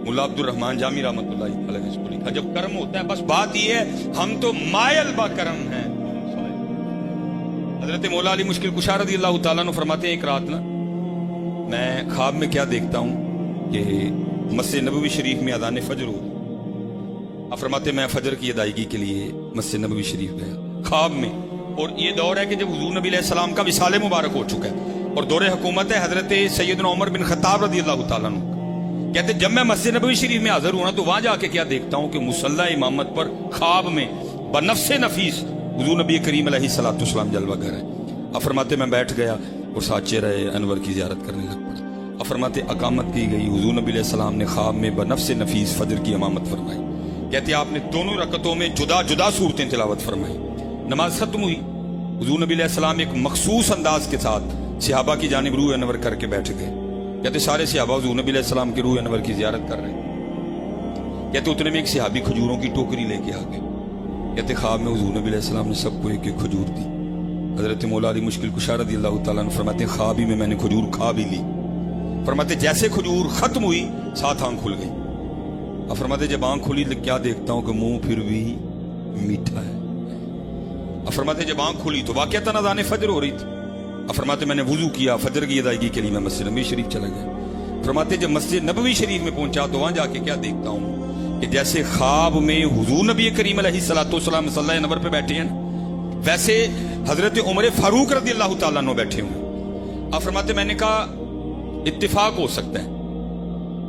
मुल्ला अब्दुल रहमान जामी रहमतुल्लाह अलैह ने इसको लिखा, जब कर्म होता है बस बात ये है हम तो मायल बा कर्म हैं। हजरत मौला अली मुश्किल कुशा रज़ी अल्लाह ताला अन्हु फरमाते हैं, एक रात ना मैं ख्वाब में क्या देखता हूँ कि मस्जिद नबवी शरीफ में अज़ान फजर हो। अब फरमाते मैं फजर की अदायगी के लिए मस्जिद नबवी शरीफ गया ख्वाब में, और ये दौर है कि जब हुजूर नबी अलैहिस्सलाम का विसाल मुबारक हो चुका है और दौरे हुकूमत है हजरत सैयदना उमर बिन खत्ताब रज़ी अल्लाह ताला अन्हु। कहते जब मैं मस्जिद नबवी शरीफ में हाजिर हुआ तो वहां जाके क्या देखता हूँ कि मुसल्ला इमामत पर ख्वाब में बनफ्से नफीस हुजूर नबी करीम अलैहिस्सलाम जलवागर है। अब फरमाते मैं बैठ गया और साथ चेहरा अनवर की ज़ियारत करने लग पड़ा। अब फरमाते अकामत की गई, हुजूर नबी अलैहिस्सलाम ने ख्वाब में बनफ्से नफीस फजर की इमामत फरमाई। कहते आपने दोनों रकतों में जुदा जुदा सूरतें तिलावत फरमाई। नमाज खत्म हुई, हुजूर नबी अलैहिस्सलाम एक मखसूस अंदाज के साथ सहाबा की जानिब रूह अनवर करके बैठ गए। कहते सारे सहाबा हुजूर नबी अलैहिस्सलाम के रूह अनवर की ज़ियारत कर रहे हैं। कहते उतने में एक सहाबी खजूरों की टोकरी लेके आ गए। कहते ख्वाब में हुजूर नबी अलैहिस्सलाम ने सबको एक एक खजूर दी। हजरत मौला अली मुश्किल कुशा रज़ी अल्लाह ताला अन्हु फरमाते हैं ख्वाब ही में मैंने खजूर खा भी ली। फरमाते जैसे खजूर खत्म हुई साथ आंख खुल गई। अब फरमाते जब आंख खुली तो क्या देखता हूँ कि मुंह फिर भी मीठा है। अब फरमाते जब आंख खुली तो वाक़अतन अज़ान फजर हो रही थी। अब फरमाते मैंने वुजू किया, फजर की अदायगी के लिए मैं मस्जिद नबवी शरीफ चला गया। फरमाते जब मस्जिद नबवी शरीफ में पहुंचा तो वहां जाके क्या देखता हूँ कि जैसे ख्वाब में हुजूर नबी करीम अलैहिस्सलाम मुसल्ला नबर पे बैठे हैं वैसे हजरत उमर फारूक रज़ी अल्लाह ताला अन्हु बैठे हुए। अब फरमाते मैंने कहा इत्तिफाक हो सकता है।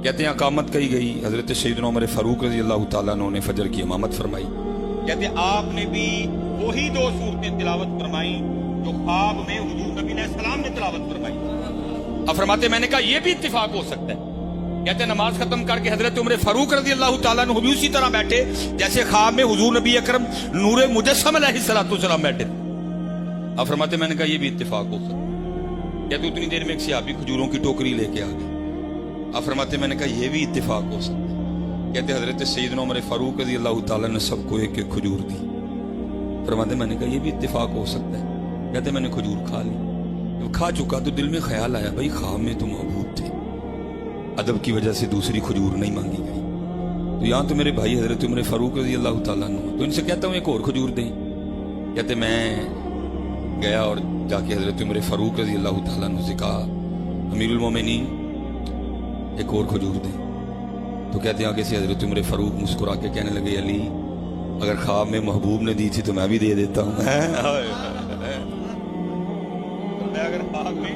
कहते हैं अकामत कही गई, हजरत सैयदना उमर फारूक रज़ी अल्लाह ताला अन्हु ने फजर की इमामत फरमाई। कहते आपने भी वही दो सूरतें तिलावत फरमाई जो ख्वाब में हुजूर नबी अलैहिस्सलाम ने तिलावत फरमाई। अब फरमाते मैंने कहा यह भी इत्तिफाक हो सकता है। कहते नमाज खत्म करके हजरत उमर फारूक रज़ी अल्लाह ताला अन्हु भी उसी तरह बैठे जैसे ख्वाब में हुजूर नबी अकरम नूरे मुजस्सम अलैहिस्सलाम बैठे। अब फरमाते मैंने कहा यह भी इत्तिफाक हो सकता है। कहते उतनी देर में एक सहाबी खजूरों की टोकरी लेके आ गए। अब फरमाते मैंने कहा यह भी इत्तिफाक हो सकता है। कहते हजरत सैयदना उमर फारूक रज़ी अल्लाह ताला ने सबको एक एक खजूर दी। फरमाते मैंने कहा यह भी इत्तिफाक हो सकता है। कहते मैंने खजूर खा ली। जब खा चुका तो दिल में ख्याल आया भाई ख्वाब में तो महबूब थे, अदब की वजह से दूसरी खजूर नहीं मांगी गई। तो यहाँ तो मेरे भाई हजरत उमर फारूक रज़ी अल्लाह ताला अन्हु, तो इनसे कहता हूँ एक और खजूर दें। कहते मैं गया और जाके हजरत उमर फारूक रज़ी अल्लाह ताला अन्हु से कहा अमीरुल मोमिनीन एक और खजूर दें। तो कहते हैं आगे से हजरत उमर फारूक मुस्कुरा के कहने लगे अली अगर ख्वाब में महबूब ने दी थी तो मैं भी दे देता हूँ। अगर ख्वाब में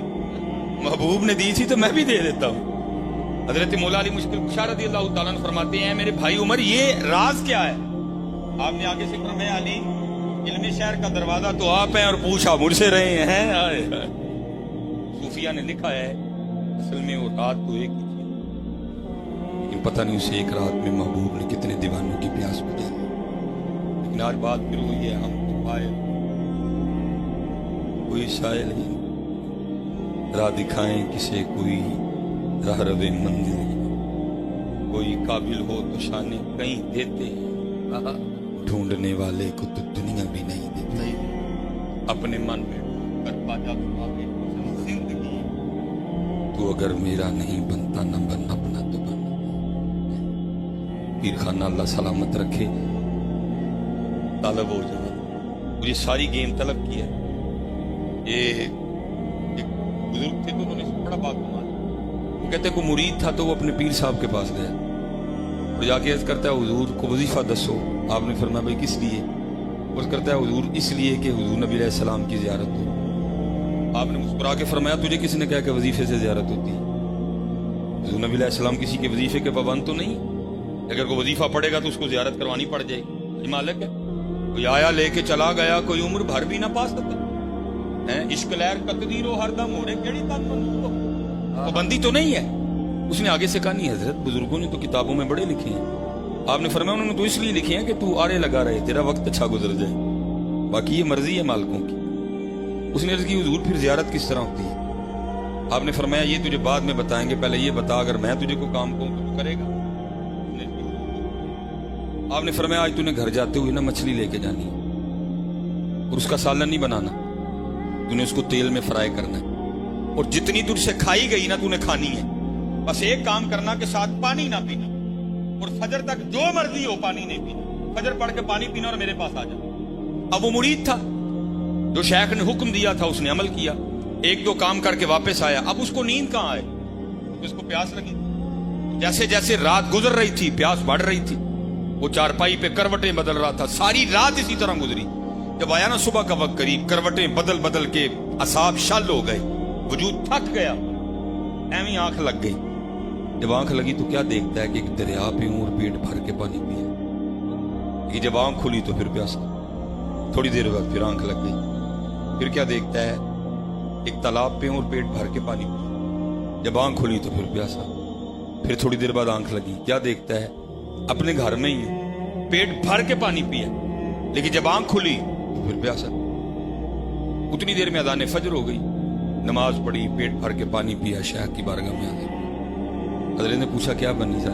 महबूब ने दी थी तो मैं भी दे देता हूँ। हजरत मौला अली मुश्किल कुशा रज़ी अल्लाह ताला अन्हु फरमाते हैं मेरे भाई उमर ये राज क्या है। आपने आगे से फरमाया अली इल्म शहर का दरवाजा तो आप हैं और पूछा मुझसे रहे हैं। सूफिया ने लिखा है असल में वो रात तो एक ही थी लेकिन पता नहीं उसे एक रात में महबूब ने कितने दीवानों की प्यास बुझाई। लेकिन आज बात फिर हुई है हम तो पाए कोई शायर नहीं राह दिखाएं किसे कोई राह रवे मंदिर कोई काबिल हो तो शाने कहीं देते ढूंढने वाले को तो दुनिया भी नहीं देती। अपने मन में कर पाजा जिंदगी तो अगर मेरा नहीं बनता न बनना बना तो बन। पीर खाना अल्लाह सलामत रखे तालब हो जाए। मुझे सारी गेम तलब किया। ये एक बुजुर्ग थे तो उन्होंने बड़ा बात माना। वो कहते को मुरीद था तो वो अपने पीर साहब के पास गया और जाके अर्ज करता है हुजूर को वजीफा दसो। आपने फरमाया भाई किस लिए। अर्ज करता है हुजूर इसलिए कि हुजूर नबी अलैहिस्सलाम की ज़ियारत हो। आपने मुस्कुरा के फरमाया तुझे किसने कहा कि वजीफे से ज़ियारत होती है। हुजूर नबी अलैहिस्सलाम किसी के वजीफे के पाबंद तो नहीं। अगर कोई वजीफा पड़ेगा तो उसको ज़ियारत करवानी पड़ जाएगी। मालिक है कोई आया लेके चला गया कोई उम्र भर भी ना पा सकता है। इश्क लहर कतदीरो हरदम होरे केड़ी तन पाबंदी तो नहीं है। उसने आगे से कहा नहीं हजरत बुजुर्गों ने तो किताबों में बड़े लिखे हैं। आपने फरमाया उन्होंने तो इसलिए लिखे हैं कि तू आड़े लगा रहे तेरा वक्त अच्छा गुजर जाए, बाकी ये मर्जी है मालिकों की। उसने अर्ज की हुजूर फिर ज़ियारत किस तरह होती है। आपने फरमाया ये तुझे बाद में बताएंगे, पहले ये बता अगर मैं तुझे कोई काम कहूं तो तू करेगा। आपने फरमाया आज तूने घर जाते हुए ना मछली लेके जानी और उसका सालन नहीं बनाना, तूने उसको तेल में फ्राई करना है और जितनी तुझसे खाई गई ना तूने खानी है। बस एक काम करना कि साथ पानी ना पीना। اور فجر تک جو مرضی ہو پانی نہیں پینا، فجر پڑھ کے پانی پینا اور میرے پاس آ جانا۔ اب وہ مرید تھا، جو شیخ نے حکم دیا تھا اس نے عمل کیا، ایک دو کام کر کے واپس آیا۔ اب اس کو نیند کہاں آئے، اس کو پیاس لگی۔ جیسے جیسے رات گزر رہی تھی پیاس بڑھ رہی تھی، وہ چارپائی پہ کروٹیں بدل رہا تھا، ساری رات اسی طرح گزری۔ جب آیا نا صبح کا وقت قریب، کروٹیں بدل بدل کے اعصاب شل ہو گئے، وجود تھک گیا، ایویں آنکھ لگ گئی۔ جب آنکھ لگی تو کیا دیکھتا ہے کہ ایک دریا پہ ہوں اور پیٹ بھر کے پانی پیا۔ کہ جب آنکھ کھلی تو پھر پیاسا، تھوڑی دیر بعد پھر آنکھ لگ گئی، پھر کیا دیکھتا ہے ایک تالاب پہ ہوں اور پیٹ بھر کے پانی پیا۔ جب آنکھ کھلی تو پھر پیاسا، پھر تھوڑی دیر بعد آنکھ لگی، کیا دیکھتا ہے اپنے گھر میں ہی پیٹ بھر کے پانی پیا، لیکن جب آنکھ کھلی تو پھر پیاسا۔ اتنی دیر میں اذان فجر ہو گئی، نماز پڑھی، پیٹ بھر کے پانی پیا، شیخ کی بارگاہ میں آ گئے۔ حضرت نے پوچھا کیا بنی